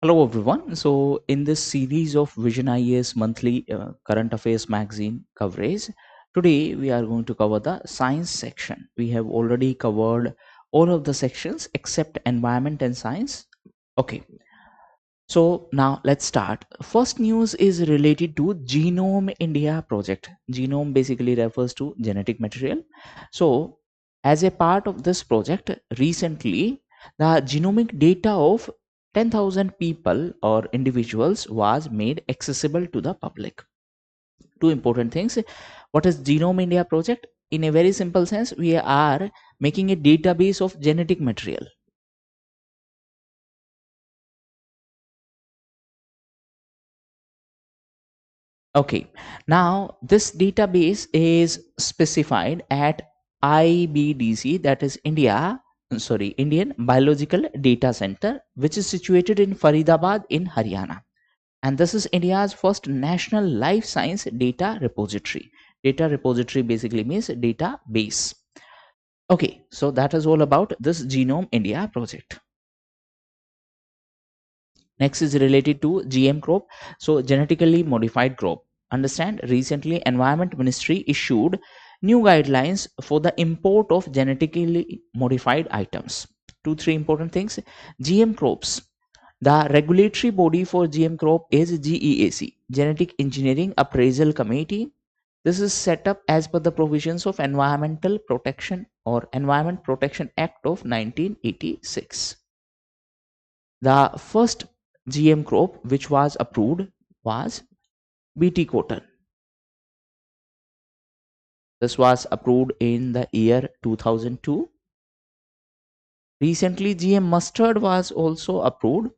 Hello everyone. So in this series of Vision IAS Monthly current affairs magazine coverage, today we are going to cover the science section. We have already covered all of the sections except environment and science. Okay, so now let's start. First news is related to Genome India project. Genome basically refers to genetic material. So as a part of this project, recently the genomic data of 10,000 people or individuals was made accessible to the public. Two important things. What is Genome India project? In a very simple sense, we are making a database of genetic material. Okay, now this database is specified at IBDC, that is Indian Biological Data Center, which is situated in Faridabad in Haryana. And this is India's first national life science data repository. Data repository basically means database. Okay, so that is all about this Genome India project. Next is related to GM crop. So genetically modified crop. Understand, recently Environment Ministry issued new guidelines for the import of genetically modified items. Two, three important things. GM crops. The regulatory body for GM crop is GEAC, Genetic Engineering Appraisal Committee. This is set up as per the provisions of Environmental Protection or Environment Protection Act of 1986. The first GM crop which was approved was BT cotton. This was approved in the year 2002. Recently, GM mustard was also approved.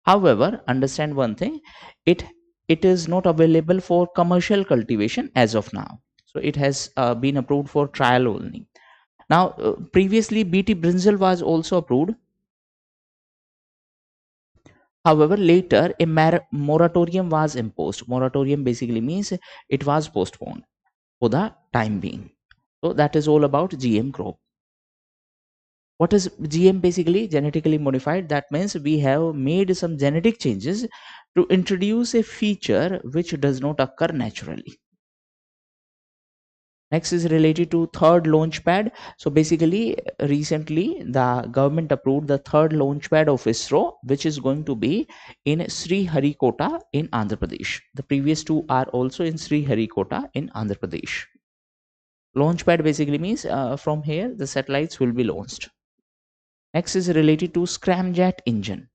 However, understand one thing, it is not available for commercial cultivation as of now. So it has been approved for trial only. Now, previously BT brinjal was also approved. However, later a moratorium was imposed. Moratorium basically means it was postponed for the time being. So that is all about GM crop. What is GM basically? Genetically modified. That means we have made some genetic changes to introduce a feature which does not occur naturally. Next is related to third launch pad. So basically, recently the government approved the third launch pad of ISRO, which is going to be in Sri Harikota in Andhra Pradesh. The previous two are also in Sri Harikota in Andhra Pradesh. Launch pad basically means from here the satellites will be launched. Next is related to Scramjet engine.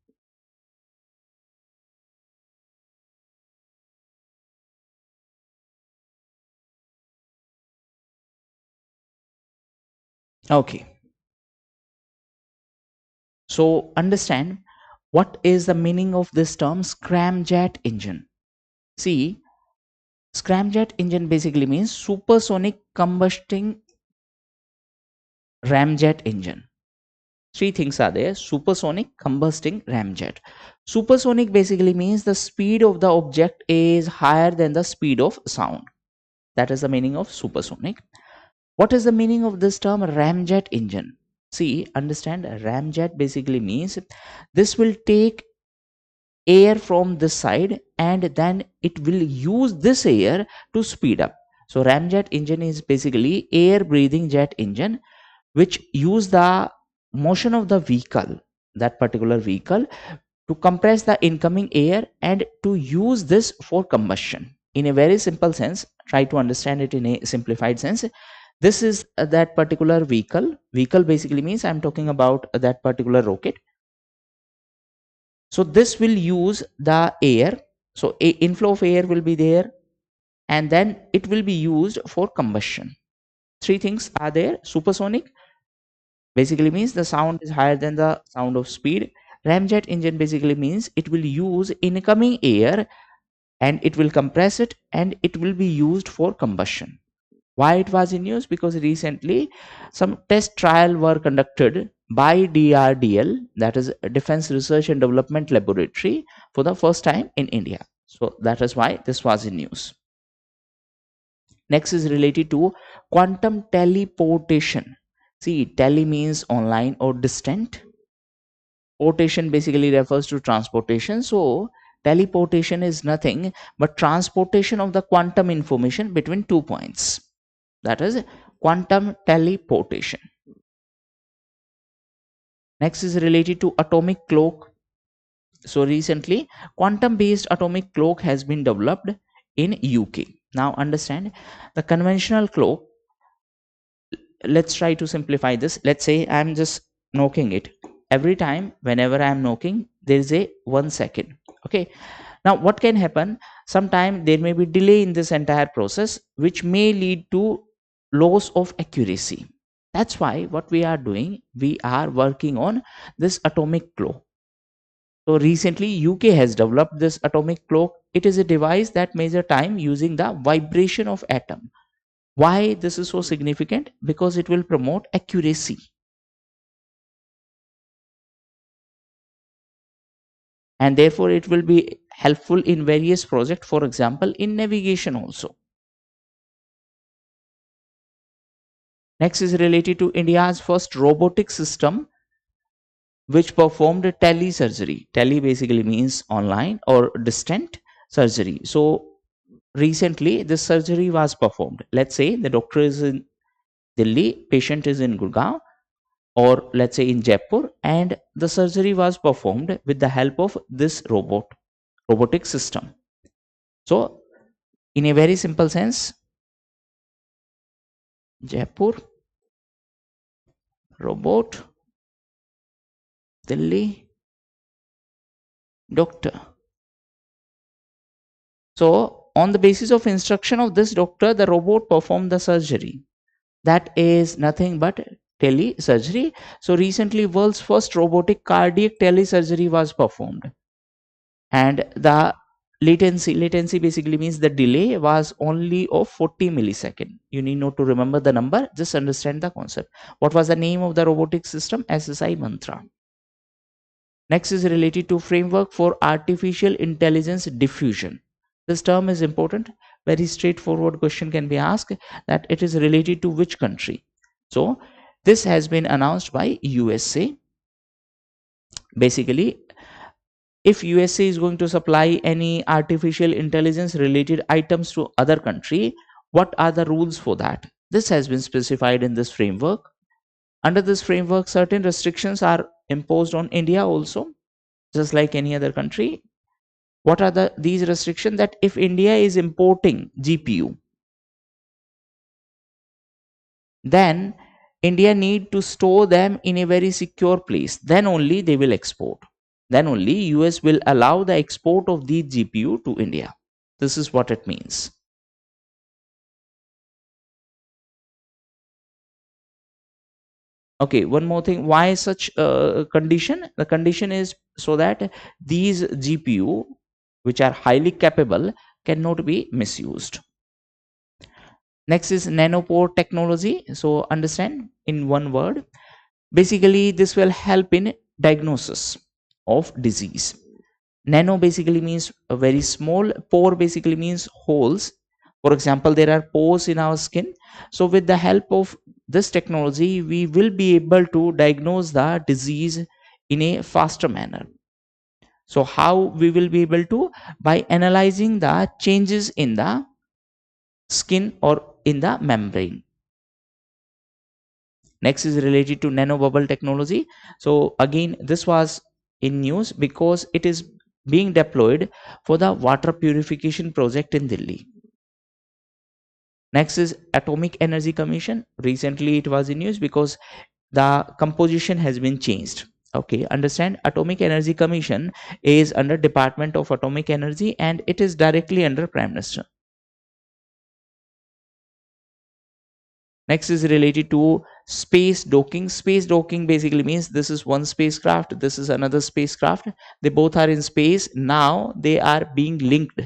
Okay. So understand what is the meaning of this term Scramjet engine. See, Scramjet engine basically means supersonic combusting ramjet engine. Three things are there: supersonic, combusting, ramjet. Supersonic basically means the speed of the object is higher than the speed of sound. That is the meaning of supersonic. What is the meaning of this term ramjet engine? See, understand, ramjet basically means this will take air from this side and then it will use this air to speed up. So ramjet engine is basically air breathing jet engine which use the motion of the vehicle, that particular vehicle, to compress the incoming air and to use this for combustion. In a very simple sense, try to understand it in a simplified sense. This is that particular vehicle basically means I'm talking about that particular rocket. So this will use the air, so a inflow of air will be there and then it will be used for combustion. Three things are there: supersonic basically means the sound is higher than the sound of speed. Ramjet engine basically means it will use incoming air and it will compress it and it will be used for combustion. Why it was in use? Because recently some test trial were conducted by DRDL, that is Defense Research and Development Laboratory, for the first time in India. So that is why this was in use. Next is related to quantum teleportation. See, tele means online or distant. Portation basically refers to transportation. So, teleportation is nothing but transportation of the quantum information between 2 points. That is quantum teleportation. Next is related to atomic clock. So recently, quantum-based atomic clock has been developed in UK. Now understand the conventional clock. Let's try to simplify this. Let's say I'm just knocking it. Every time, whenever I'm knocking, there is a 1 second. Okay. Now, what can happen? Sometime there may be delay in this entire process, which may lead to loss of accuracy. That's why what we are doing, we are working on this atomic clock. So recently, UK has developed this atomic clock. It is a device that measures time using the vibration of atom. Why this is so significant? Because it will promote accuracy, and therefore it will be helpful in various projects, for example in navigation also. Next is related to India's first robotic system which performed telesurgery. Tele basically means online or distant surgery. So recently this surgery was performed. Let's say the doctor is in Delhi, patient is in Gurgaon, or let's say in Jaipur, and the surgery was performed with the help of this robotic system. So in a very simple sense, Jaipur, robot, Delhi, doctor. So on the basis of instruction of this doctor, the robot performed the surgery. That is nothing but telesurgery. So recently, world's first robotic cardiac telesurgery was performed, and the latency basically means the delay was only of 40 millisecond. You need not to remember the number, just understand the concept. What was the name of the robotic system? SSI Mantra. Next is related to framework for artificial intelligence diffusion. This term is important. Very straightforward question can be asked, that it is related to which country. So this has been announced by USA. Basically, if USA is going to supply any artificial intelligence related items to other country, what are the rules for that? This has been specified in this framework. Under this framework, certain restrictions are imposed on India also, just like any other country. What are these restrictions? That if India is importing GPU, then India need to store them in a very secure place. Then only they will export. Then only US will allow the export of these GPU to India. This is what it means. Okay, one more thing. Why such condition? The condition is so that these GPU, which are highly capable, cannot be misused. Next is nanopore technology. So understand in one word. Basically, this will help in diagnosis of disease. Nano basically means a very small. Pore basically means holes. For example, there are pores in our skin. So with the help of this technology, we will be able to diagnose the disease in a faster manner. So how we will be able to? By analyzing the changes in the skin or in the membrane. Next is related to nanobubble technology. So again, this was in news because it is being deployed for the water purification project in Delhi. Next is Atomic Energy Commission. Recently it was in news because the composition has been changed. Okay, understand, Atomic Energy Commission is under Department of Atomic Energy and it is directly under Prime Minister. Next is related to space docking. Space docking basically means this is one spacecraft, this is another spacecraft. They both are in space. Now they are being linked.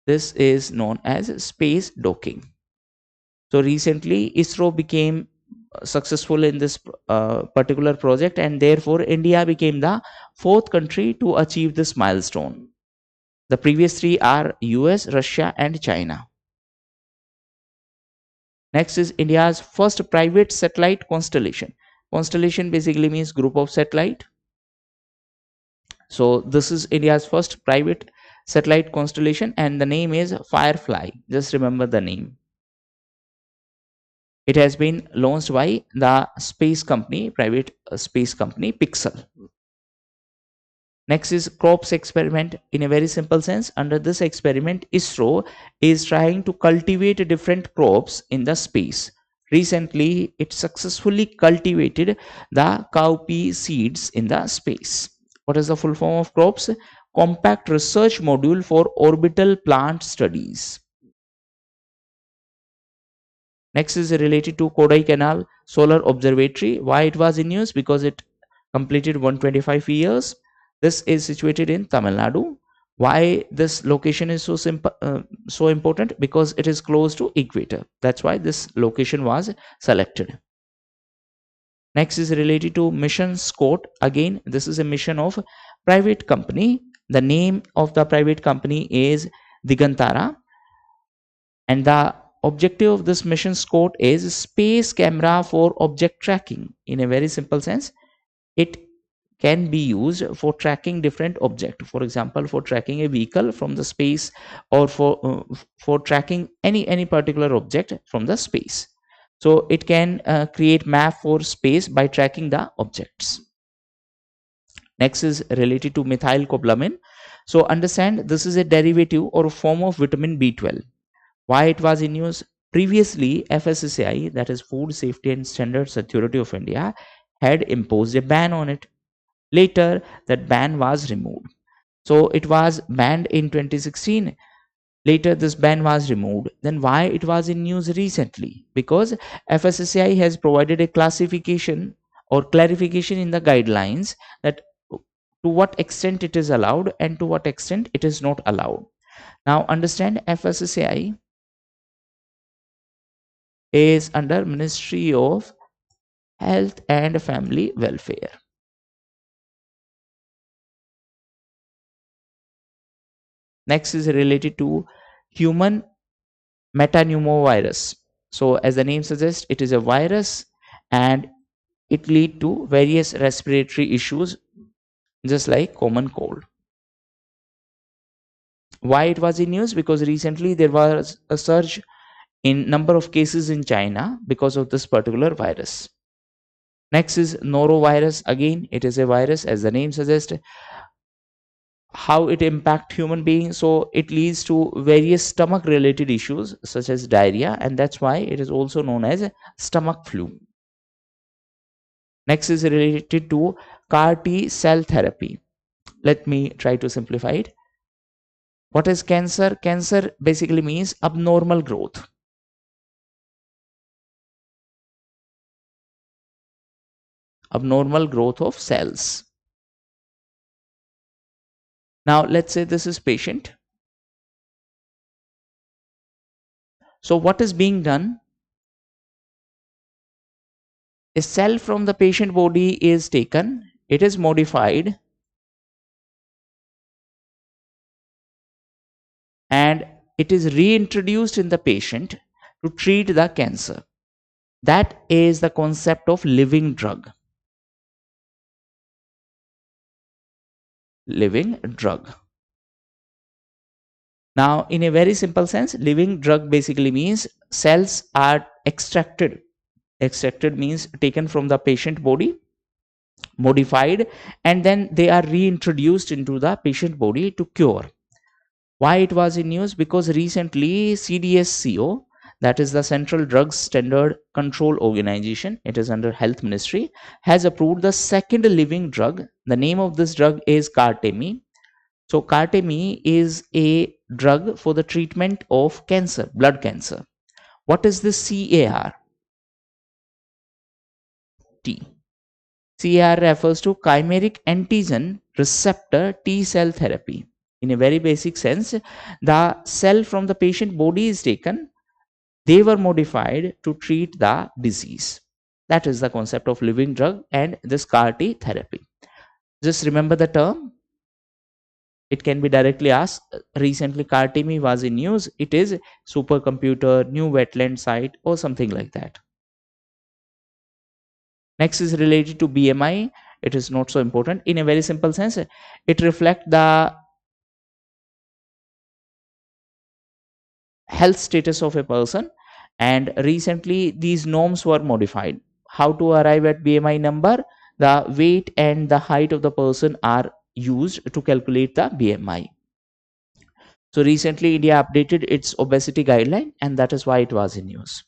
This is known as space docking. So recently ISRO became successful in this particular project, and therefore India became the fourth country to achieve this milestone. The previous three are US, Russia and China. Next is India's first private satellite constellation. Constellation basically means group of satellite. So this is India's first private satellite constellation and the name is Firefly. Just remember the name. It has been launched by the space company, private space company Pixel. Next is crops experiment. In a very simple sense, under this experiment, ISRO is trying to cultivate different crops in the space. Recently, it successfully cultivated the cowpea seeds in the space. What is the full form of crops? Compact Research Module for Orbital Plant Studies. Next is related to Kodaikanal Solar Observatory. Why it was in use? Because it completed 125 years. This is situated in Tamil Nadu. Why this location is so important? Because it is close to equator. That's why this location was selected. Next is related to mission SCOT. Again, this is a mission of private company. The name of the private company is Digantara, and the objective of this mission SCOT is space camera for object tracking. In a very simple sense, it can be used for tracking different objects. For example, for tracking a vehicle from the space, or for tracking any particular object from the space. So it can create map for space by tracking the objects. Next is related to methylcobalamin. So understand, this is a derivative or a form of vitamin B12. Why it was in use? Previously, FSSAI, that is Food Safety and Standards Authority of India, had imposed a ban on it. Later, that ban was removed. So it was banned in 2016. Later, this ban was removed. Then why it was in use recently? Because FSSAI has provided a classification or clarification in the guidelines that to what extent it is allowed and to what extent it is not allowed. Now understand, FSSAI is under Ministry of Health and Family Welfare. Next is related to human metapneumovirus. So as the name suggests, it is a virus and it leads to various respiratory issues just like common cold. Why it was in news? Because recently there was a surge in number of cases in China because of this particular virus. Next is norovirus. Again, it is a virus, as the name suggests. How it impact human beings? So it leads to various stomach related issues such as diarrhea, and that's why it is also known as stomach flu. Next is related to CAR T cell therapy. Let me try to simplify it. What is cancer? Cancer basically means abnormal growth. Abnormal growth of cells. Now let's say this is patient. So what is being done? A cell from the patient body is taken, it is modified, and it is reintroduced in the patient to treat the cancer. That is the concept of living drug. Living drug. Now, in a very simple sense, living drug basically means cells are extracted. Extracted means taken from the patient body, modified, and then they are reintroduced into the patient body to cure. Why it was in news? Because recently CDSCO, that is the Central Drugs Standard Control Organization, it is under Health Ministry, has approved the second living drug. The name of this drug is Cartemi. So Cartemi is a drug for the treatment of cancer, blood cancer. What is this CAR? T. CAR refers to chimeric antigen receptor T cell therapy. In a very basic sense, the cell from the patient body is taken, they were modified to treat the disease. That is the concept of living drug and this CAR T therapy. Just remember the term. It can be directly asked. Recently, Kartimi was in news. It is supercomputer, new wetland site, or something like that. Next is related to BMI. It is not so important. In a very simple sense, it reflects the health status of a person, and recently these norms were modified. How to arrive at BMI number? The weight and the height of the person are used to calculate the BMI. So recently India updated its obesity guideline, and that is why it was in news.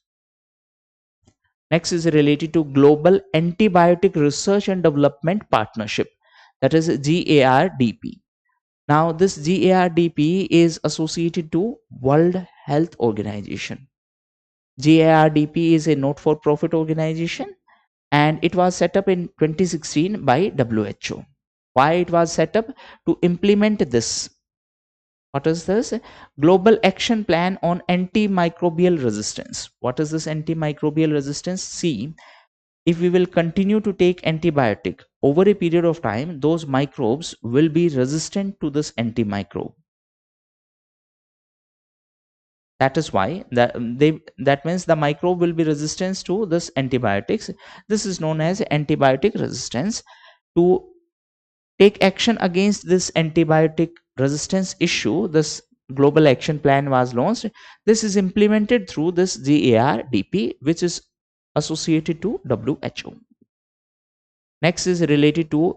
Next is related to Global Antibiotic Research and Development Partnership, that is GARDP. Now this GARDP is associated to World Health Organization. GARDP is a not-for-profit organization, and it was set up in 2016 by WHO. Why it was set up? To implement this. What is this? Global Action Plan on Antimicrobial Resistance. What is this antimicrobial resistance? See, if we will continue to take antibiotic over a period of time, those microbes will be resistant to this antimicrobe. That is why that means the microbe will be resistant to this antibiotics. This is known as antibiotic resistance. To take action against this antibiotic resistance issue, this global action plan was launched. This is implemented through this GARDP, which is associated to WHO. Next is related to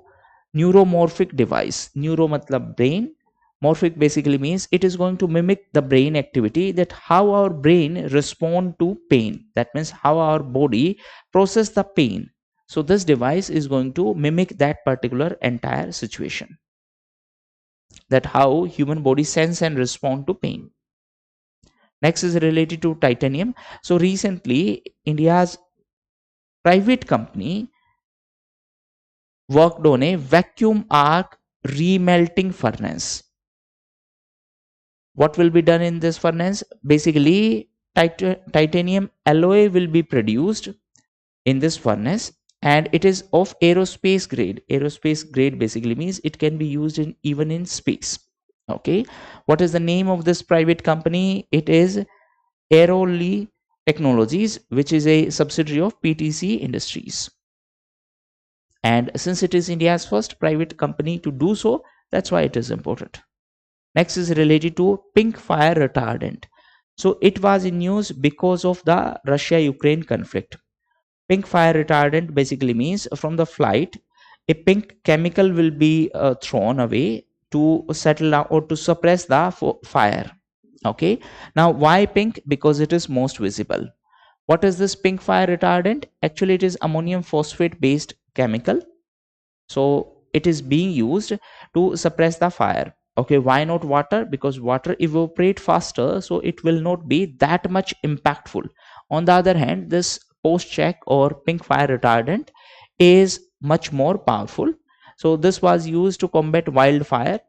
neuromorphic device. Neuro matlab brain. Morphic basically means it is going to mimic the brain activity, that how our brain respond to pain. That means how our body process the pain. So this device is going to mimic that particular entire situation, that how human body sense and respond to pain. Next is related to titanium. So recently India's private company worked on a vacuum arc remelting furnace. What will be done in this furnace? Basically, titanium alloy will be produced in this furnace, and it is of aerospace grade. Aerospace grade basically means it can be used in even in space. Okay, what is the name of this private company? It is Aeroli Technologies, which is a subsidiary of PTC Industries. And since it is India's first private company to do so, that's why it is important. Next is related to pink fire retardant. So it was in news because of the Russia-Ukraine conflict. Pink fire retardant basically means from the flight, a pink chemical will be thrown away to settle down or to suppress the fire. Okay. Now why pink? Because it is most visible. What is this pink fire retardant? Actually, it is ammonium phosphate based chemical. So it is being used to suppress the fire. Okay, why not water? Because water evaporate faster, so it will not be that much impactful. On the other hand, this post check or pink fire retardant is much more powerful. So this was used to combat wildfire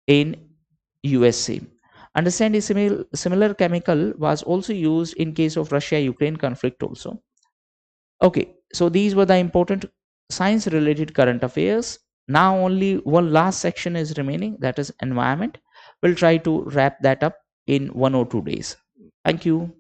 in USA. Understand a similar chemical was also used in case of Russia-Ukraine conflict also. Okay, so these were the important science related current affairs. Now only one last section is remaining, that is environment. We'll try to wrap that up in 1 or 2 days. Thank you.